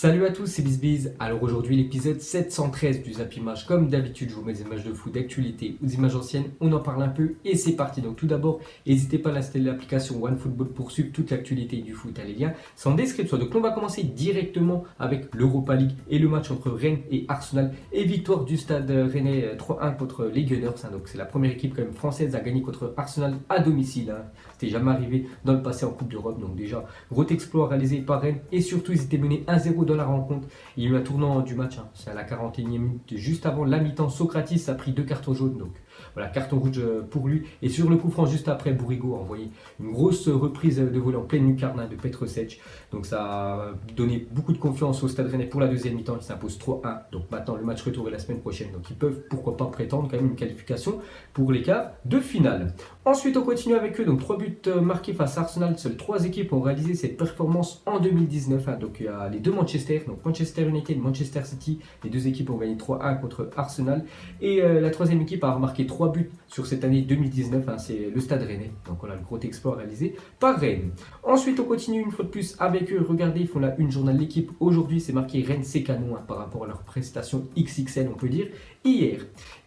Salut à tous, c'est BizBiz. Alors aujourd'hui, l'épisode 713 du Zappy Match. Comme d'habitude, je vous mets des images de foot d'actualité ou des images anciennes. On en parle un peu et c'est parti. Donc tout d'abord, n'hésitez pas à installer l'application OneFootball pour suivre toute l'actualité du foot. Les liens sont en description. Donc on va commencer directement avec l'Europa League et le match entre Rennes et Arsenal. Et victoire du stade rennais 3-1 contre les Gunners. Donc c'est la première équipe quand même française à gagner contre Arsenal à domicile. C'était jamais arrivé dans le passé en Coupe d'Europe. Donc déjà, gros exploit réalisé par Rennes. Et surtout, ils étaient menés 1-0 dans la rencontre. Il y a eu un tournant du match, c'est à la 41e minute, juste avant la mi-temps. Socrates a pris deux cartons jaunes, donc voilà, carton rouge pour lui. Et sur le coup franc, juste après, Bourigo a envoyé une grosse reprise de volée en pleine lucarne de Petrovic. Donc ça a donné beaucoup de confiance au Stade Rennais pour la deuxième mi-temps. Il s'impose 3-1. Donc maintenant, le match retour est la semaine prochaine. Donc ils peuvent, pourquoi pas, prétendre quand même une qualification pour les quarts de finale. Ensuite, on continue avec eux. Donc 3 buts marqués face à Arsenal. Seules 3 équipes ont réalisé cette performance en 2019. Donc il y a les deux Manchester, donc Manchester United et Manchester City. Les deux équipes ont gagné 3-1 contre Arsenal. Et la troisième équipe a remarqué 3 buts sur cette année 2019. C'est le Stade Rennais. Donc on a le gros exploit réalisé par Rennes. Ensuite, on continue une fois de plus avec eux. Regardez, ils font la une journal de l'équipe. Aujourd'hui, c'est marqué Rennes, c'est canon par rapport à leur prestation XXL, on peut dire, hier.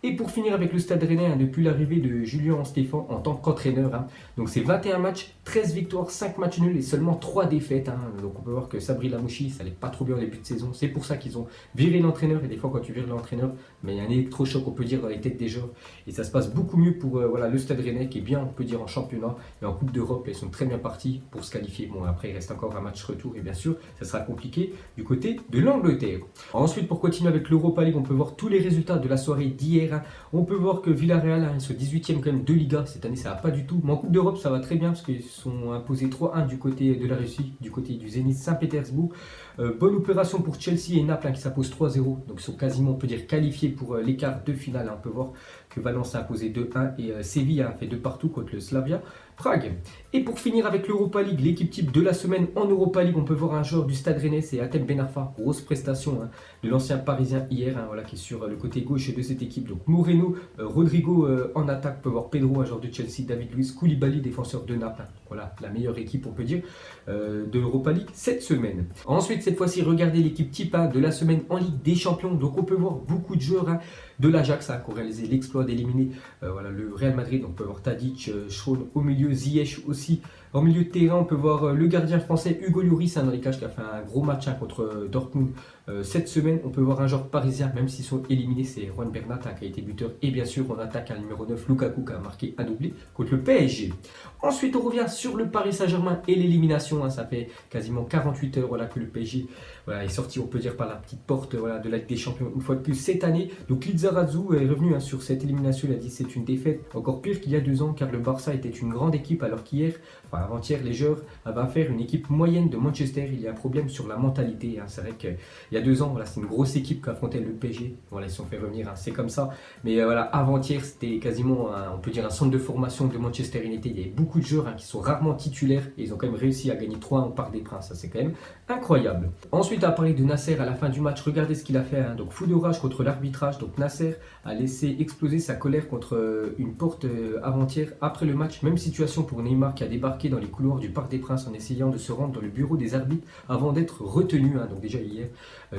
Et pour finir avec le Stade Rennais, depuis l'arrivée de Julien Stéphan en tant qu'entraîneur, donc c'est 21 matchs, 13 victoires, 5 matchs nuls et seulement 3 défaites. Donc on peut voir que Sabri Lamouchi, ça n'allait pas trop bien au début de saison. C'est pour ça qu'ils ont viré l'entraîneur. Et des fois, quand tu vires l'entraîneur, mais il y a un électrochoc, on peut dire, dans les têtes des joueurs. Et ça se passe beaucoup mieux pour le Stade Rennais, qui est bien, on peut dire, en championnat et en Coupe d'Europe. Ils sont très bien partis pour se qualifier. Bon, après, il reste encore un match retour et bien sûr, ça sera compliqué du côté de l'Angleterre. Ensuite, pour continuer avec l'Europa League, on peut voir tous les résultats de la soirée d'hier. On peut voir que Villarreal, ils sont 18e quand même de Liga. Cette année, ça va pas du tout. Mais en Coupe d'Europe, ça va très bien parce qu'ils sont imposés 3-1 du côté de la Russie, du côté du Zénith Saint-Pétersbourg. Bonne opération pour Chelsea et Naples qui s'imposent 3-0. Donc, ils sont quasiment, on peut dire, qualifiés pour l'écart de finale. On peut voir que Valence a imposé 2-1 et Séville a fait 2 partout contre le Slavia Prague. Et pour finir avec l'Europa League, l'équipe type de la semaine en Europa League, on peut voir un joueur du Stade Rennais, c'est Hatem Ben Arfa. Grosse prestation de l'ancien Parisien hier, qui est sur le côté gauche de cette équipe. Donc Moreno, Rodrigo en attaque, on peut voir Pedro, un joueur de Chelsea, David Luiz, Koulibaly, défenseur de Naples. Voilà, la meilleure équipe, on peut dire, de l'Europa League cette semaine. Ensuite, cette fois-ci, regardez l'équipe type de la semaine en Ligue des Champions. Donc on peut voir beaucoup de joueurs de l'Ajax qui ont réalisé l'exploit d'éliminer le Real Madrid. Donc on peut voir Tadic, Schroen au milieu, Ziyech aussi. En milieu de terrain, on peut voir le gardien français Hugo Lloris dans les cages qui a fait un gros match contre Dortmund cette semaine. On peut voir un joueur parisien, même s'ils sont éliminés, c'est Juan Bernat qui a été buteur. Et bien sûr, on attaque un numéro 9, Lukaku, qui a marqué un doublé contre le PSG. Ensuite, on revient sur le Paris Saint-Germain et l'élimination. Ça fait quasiment 48 heures que le PSG est sorti, on peut dire, par la petite porte de la Ligue des Champions une fois de plus cette année. Donc Lizarazu est revenu sur cette élimination. Il a dit que c'est une défaite encore pire qu'il y a 2 ans, car le Barça était une grande équipe, alors qu'hier, avant-hier, les joueurs avaient affaire à une équipe moyenne de Manchester. Il y a un problème sur la mentalité. C'est vrai qu'il y a 2 ans, c'est une grosse équipe qui affrontait le PSG. Ils se sont fait revenir, c'est comme ça. Mais avant-hier, c'était quasiment, on peut dire, un centre de formation de Manchester United. Il y avait beaucoup de joueurs qui sont rarement titulaires et ils ont quand même réussi à gagner 3 en Parc des Princes. Ça, c'est quand même incroyable. Ensuite, à parler de Nasser à la fin du match, regardez ce qu'il a fait. Donc, fou de rage contre l'arbitrage. Donc, Nasser a laissé exploser sa colère contre une porte avant-hier après le match. Même situation pour Neymar qui a débarqué dans les couloirs du Parc des Princes en essayant de se rendre dans le bureau des arbitres avant d'être retenu. Donc déjà hier,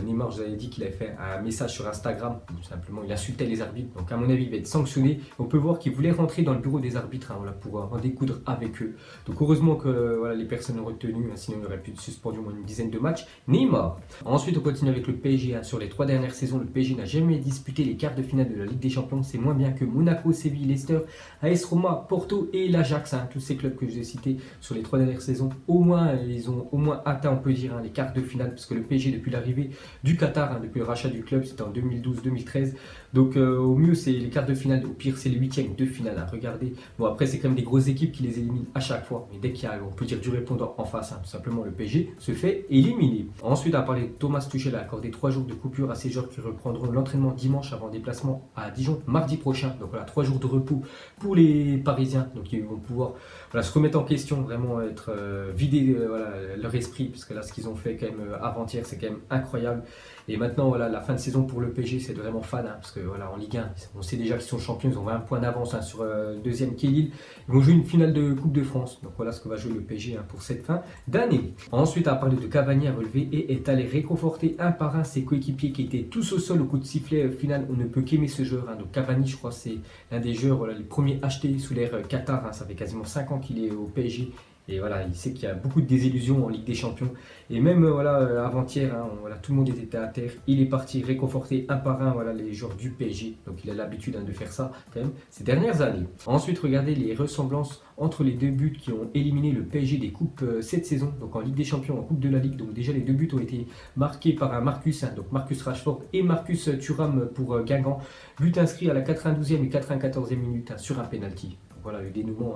Neymar, je vous avais dit qu'il avait fait un message sur Instagram. Tout simplement, il insultait les arbitres. Donc à mon avis, il va être sanctionné. On peut voir qu'il voulait rentrer dans le bureau des arbitres pour en découdre avec eux. Donc heureusement que les personnes ont retenu. Sinon, il aurait pu suspendu au moins une dizaine de matchs. Neymar. Ensuite, on continue avec le PSG. Sur les 3 dernières saisons, le PSG n'a jamais disputé les quarts de finale de la Ligue des Champions. C'est moins bien que Monaco, Séville, Leicester, AS Roma, Porto et l'Ajax. Tous ces clubs que je vous ai cités sur les 3 dernières saisons, ils ont au moins atteint, on peut dire, les quarts de finale, parce que le PSG, depuis l'arrivée du Qatar, depuis le rachat du club, c'était en 2012-2013. Donc au mieux, c'est les quarts de finale, au pire, c'est les 8e de finale. Regardez. Bon, après, c'est quand même des grosses équipes qui les éliminent à chaque fois. Mais dès qu'il y a, on peut dire, du répondant en face, tout simplement, le PSG se fait éliminer. Ensuite, à parler de Thomas Tuchel, a accordé 3 jours de coupure à ses joueurs qui reprendront l'entraînement dimanche avant déplacement à Dijon mardi prochain. Donc voilà, 3 jours de repos pour les Parisiens. Donc ils vont pouvoir voilà, se remettre en question, vraiment être vider voilà, leur esprit, parce que là, ce qu'ils ont fait quand même avant-hier, c'est quand même incroyable. Et maintenant, voilà, la fin de saison pour le PSG, c'est vraiment fan, hein, parce que voilà, en Ligue 1, on sait déjà qu'ils sont champions, ils ont 20 points d'avance hein, sur deuxième qui est Lille. Ils vont jouer une finale de Coupe de France. Donc voilà ce que va jouer le PSG hein, pour cette fin d'année. Ensuite, à parler de Cavani à relever et est allé réconforter un par un ses coéquipiers qui étaient tous au sol au coup de sifflet final. On ne peut qu'aimer ce joueur. Hein. Donc Cavani, je crois, c'est l'un des joueurs voilà, les premiers achetés sous l'ère Qatar. Hein. Ça fait quasiment 5 ans qu'il est au PSG. Et voilà, il sait qu'il y a beaucoup de désillusions en Ligue des Champions. Et même voilà, avant-hier, hein, voilà, tout le monde était à terre. Il est parti réconforter un par un voilà, les joueurs du PSG. Donc il a l'habitude hein, de faire ça quand même ces dernières années. Ensuite, regardez les ressemblances entre les deux buts qui ont éliminé le PSG des coupes cette saison. Donc en Ligue des Champions, en Coupe de la Ligue. Donc déjà les deux buts ont été marqués par un Marcus, hein, donc Marcus Rashford et Marcus Thuram pour Guingamp. But inscrit à la 92e et 94e minute hein, sur un penalty. Voilà le dénouement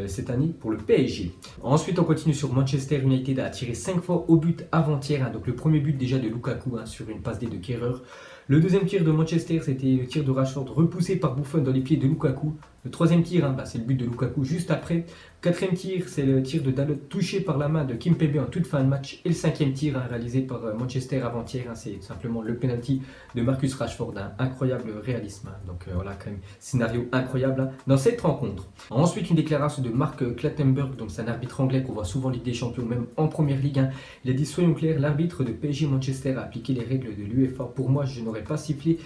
cette année pour le PSG. Ensuite, on continue sur Manchester United a tiré 5 fois au but avant-hier. Hein, donc le premier but déjà de Lukaku hein, sur une passe D de Kehrer. Le deuxième tir de Manchester, c'était le tir de Rashford repoussé par Buffon dans les pieds de Lukaku. Le troisième tir, hein, c'est le but de Lukaku juste après. Quatrième tir, c'est le tir de Dalot touché par la main de Kimpembe en toute fin de match. Et le cinquième tir hein, réalisé par Manchester avant-hier, hein, c'est simplement le penalty de Marcus Rashford. Hein, incroyable réalisme. Hein. Donc voilà, quand même, scénario incroyable hein, dans cette rencontre. Ensuite, une déclaration de Mark Clattenburg, donc c'est un arbitre anglais qu'on voit souvent en Ligue des Champions, même en Première Ligue 1. Il a dit, soyons clairs, l'arbitre de PSG Manchester a appliqué les règles de l'UEFA. Pour moi, je n'aurais pas sifflé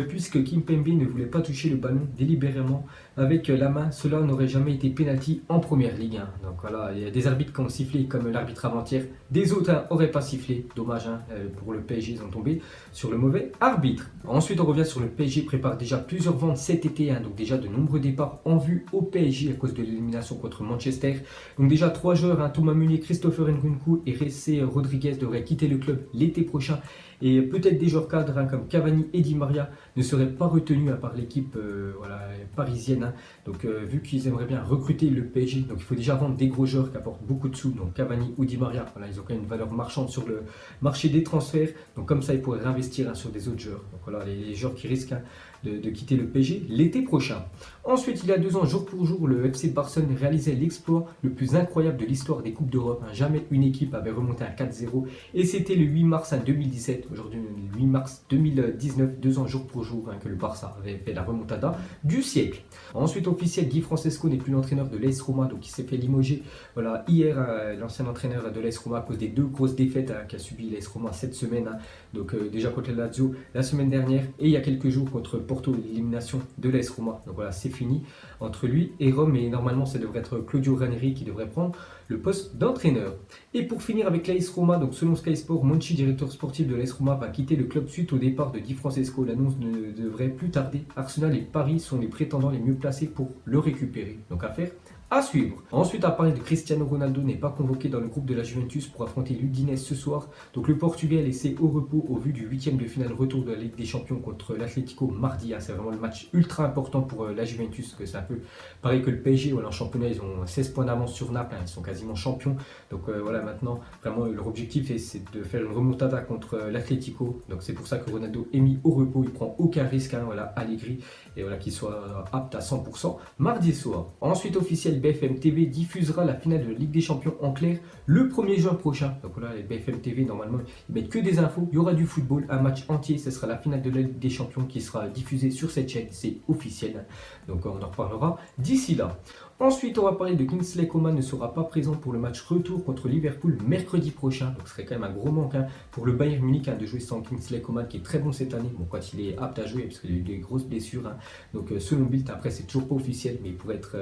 puisque Kimpembe ne voulait pas toucher le ballon délibérément avec la main. Cela n'aurait jamais été penalty en Première Ligue 1. Donc voilà, il y a des arbitres qui ont sifflé comme l'arbitre avant-hier. Des autres n'auraient pas sifflé. Dommage hein, pour le PSG, ils ont tombé sur le mauvais arbitre. Ensuite, on revient sur le PSG, prépare déjà plusieurs ventes cet été. Hein, donc déjà de nombreux départs en vue au PSG à cause de l'élimination contre Manchester. Donc déjà 3 joueurs, hein, Thomas Meunier, Christopher Nkunku et Jesse Rodriguez devraient quitter le club l'été prochain. Et peut-être des joueurs cadres hein, comme Cavani et Di Maria ne seraient pas retenus par l'équipe voilà, parisienne. Hein. Donc vu qu'ils aimeraient bien recruter le PSG, donc il faut déjà vendre des gros joueurs qui apportent beaucoup de sous. Donc Cavani ou Di Maria, voilà, ils ont quand même une valeur marchande sur le marché des transferts. Donc comme ça, ils pourraient réinvestir hein, sur des autres joueurs. Donc voilà, les joueurs qui risquent hein, de quitter le PSG l'été prochain. Ensuite, il y a 2 ans, jour pour jour, le FC Barcelone réalisait l'exploit le plus incroyable de l'histoire des Coupes d'Europe. Hein. Jamais une équipe avait remonté à 4-0 et c'était le 8 mars 2017. Aujourd'hui, le 8 mars 2019, 2 ans jour pour jour hein, que le Barça avait fait la remontada du siècle. Ensuite, officiel, Guy Francesco n'est plus l'entraîneur de l'AS Roma, donc il s'est fait limoger voilà, hier, l'ancien entraîneur de l'AS Roma à cause des 2 grosses défaites hein, qu'a subi l'AS Roma cette semaine. Hein. Donc déjà contre la Lazio la semaine dernière et il y a quelques jours contre Porto, l'élimination de l'AS Roma. Donc voilà, c'est fini entre lui et Rome et normalement ça devrait être Claudio Ranieri qui devrait prendre le poste d'entraîneur. Et pour finir avec l'AS Roma, donc selon Sky Sport, Monchi, directeur sportif de l'AS Roma, va quitter le club suite au départ de Di Francesco. L'annonce ne devrait plus tarder. Arsenal et Paris sont les prétendants les mieux placés pour le récupérer. Donc affaire à suivre. Ensuite, à parler de Cristiano Ronaldo, n'est pas convoqué dans le groupe de la Juventus pour affronter l'Udinese ce soir. Donc le Portugais est laissé au repos au vu du 8e de finale retour de la Ligue des Champions contre l'Atlético mardi. C'est vraiment le match ultra important pour la Juventus, que c'est un peu pareil que le PSG. Voilà, en championnat, ils ont 16 points d'avance sur Naples, hein, ils sont quasiment champions. Donc voilà, maintenant, vraiment, leur objectif c'est de faire une remontada contre l'Atlético. Donc c'est pour ça que Ronaldo est mis au repos, il prend aucun risque, hein, voilà, Allegri, et voilà, qu'il soit apte à 100% mardi soir. Ensuite, officiel, BFM TV diffusera la finale de la Ligue des Champions en clair le 1er juin prochain. Donc voilà, les BFM TV, normalement, ils mettent que des infos. Il y aura du football, un match entier. Ce sera la finale de la Ligue des Champions qui sera diffusée sur cette chaîne. C'est officiel. Donc on en reparlera d'ici là. Ensuite, on va parler de Kingsley Coman ne sera pas présent pour le match retour contre Liverpool mercredi prochain. Donc ce serait quand même un gros manque hein, pour le Bayern Munich hein, de jouer sans Kingsley Coman qui est très bon cette année. Bon, quand il est apte à jouer parce qu'il a eu des grosses blessures. Hein. Donc selon Bild, après c'est toujours pas officiel, mais il pourrait être,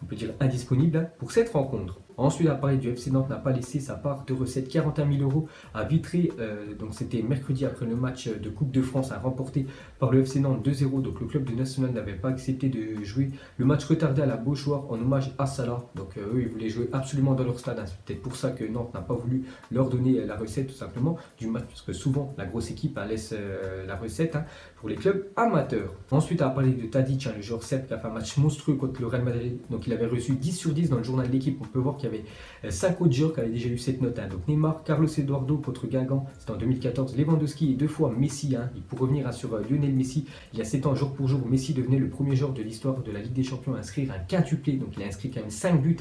on peut dire, indisponible hein, pour cette rencontre. Ensuite, l'appareil du FC Nantes n'a pas laissé sa part de recettes, 41 000 € à Vitré. Donc c'était mercredi après le match de Coupe de France remporté par le FC Nantes 2-0. Donc le club de National n'avait pas accepté de jouer le match retardé à la Beauchoir en hommage à Salah. Donc eux, ils voulaient jouer absolument dans leur stade. Hein. C'est peut-être pour ça que Nantes n'a pas voulu leur donner la recette tout simplement du match. Parce que souvent, la grosse équipe hein, laisse la recette hein, pour les clubs amateurs. Ensuite, on va parler de Tadic, hein, le joueur serbe qui a fait un match monstrueux contre le Real Madrid. Donc il avait reçu 10 sur 10 dans le journal de l'équipe. On peut voir qu'il y il y avait 5 autres joueurs qui avaient déjà eu cette note. Donc Neymar, Carlos Eduardo contre Guingamp, c'était en 2014. Lewandowski et 2 fois Messi. Et pour revenir sur Lionel Messi, il y a 7 ans, jour pour jour, Messi devenait le premier joueur de l'histoire de la Ligue des Champions à inscrire un quintuplé. Donc il a inscrit quand même 5 buts.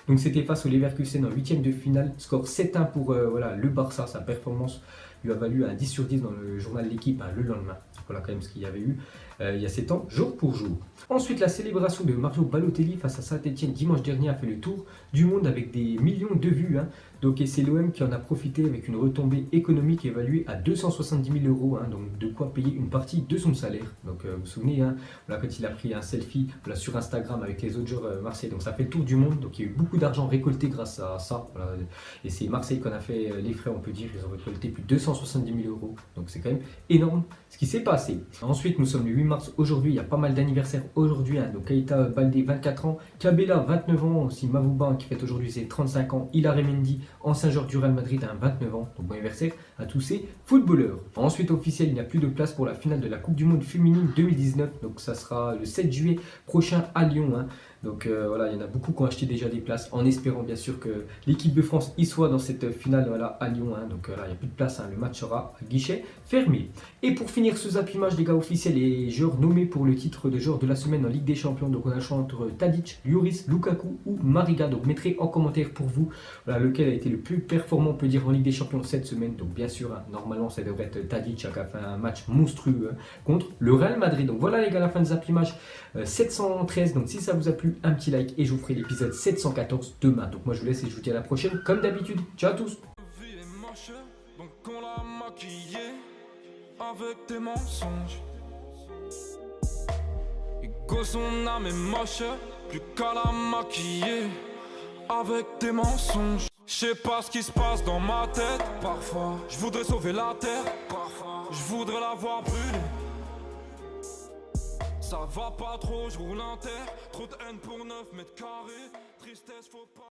Donc c'était face au Leverkusen en 8e de finale. Score 7-1 pour le Barça. Sa performance lui a valu un 10 sur 10 dans le journal L'équipe le lendemain. Voilà quand même ce qu'il y avait eu il y a 7 ans, jour pour jour. Ensuite, la célébration de Mario Balotelli face à Saint-Etienne dimanche dernier a fait le tour du monde avec des millions de vues. Donc, et c'est l'OM qui en a profité avec une retombée économique évaluée à 270 000 euros. Donc de quoi payer une partie de son salaire. Donc vous vous souvenez, voilà, quand il a pris un selfie sur Instagram avec les autres joueurs marseillais. Donc ça fait le tour du monde. Donc il y a eu beaucoup d'argent récolté grâce à ça. Voilà. Et c'est Marseille qu'on a fait les frais, on peut dire. Ils ont récolté plus de 270 000 euros. Donc c'est quand même énorme ce qui s'est passé. Ensuite, nous sommes le 8 mars aujourd'hui. Il y a pas mal d'anniversaires aujourd'hui. Donc Keita Baldé, 24 ans. Kabela, 29 ans. Aussi Mavouba qui fête aujourd'hui ses 35 ans. Hilaire Mendy, ancien joueur du Real Madrid, à 29 ans. Donc bon anniversaire à tous ces footballeurs. Ensuite, officiel, il n'y a plus de place pour la finale de la Coupe du Monde féminine 2019. Donc ça sera le 7 juillet prochain à Lyon. Donc voilà, il y en a beaucoup qui ont acheté déjà des places en espérant bien sûr que l'équipe de France y soit dans cette finale à Lyon. Donc là, il n'y a plus de place, le match sera à guichet fermé. Et pour finir ce Zap Image, les gars, officiels, les joueurs nommés pour le titre de joueur de la semaine en Ligue des Champions. Donc on a le choix entre Tadic, Lloris, Lukaku ou Mariga. Donc mettez en commentaire pour vous lequel a été le plus performant, on peut dire, en Ligue des Champions cette semaine. Donc bien sûr, normalement ça devrait être Tadic qui a fait un match monstrueux contre le Real Madrid. Donc voilà les gars, la fin de Zap Image 713. Donc si ça vous a plu, un petit like et je vous ferai l'épisode 714 demain. Donc moi je vous laisse et je vous dis à la prochaine comme d'habitude. Ciao à tous. Donc on l'a maquillé avec des mensonges. Et que son âme est moche, plus qu'à la maquiller avec des mensonges. Je sais pas ce qui se passe dans ma tête. Parfois, je voudrais sauver la terre. Parfois, je voudrais la voir brûler. Ça va pas trop, je roule un terre. Trop de haine pour 9 mètres carrés. Tristesse, faut pas.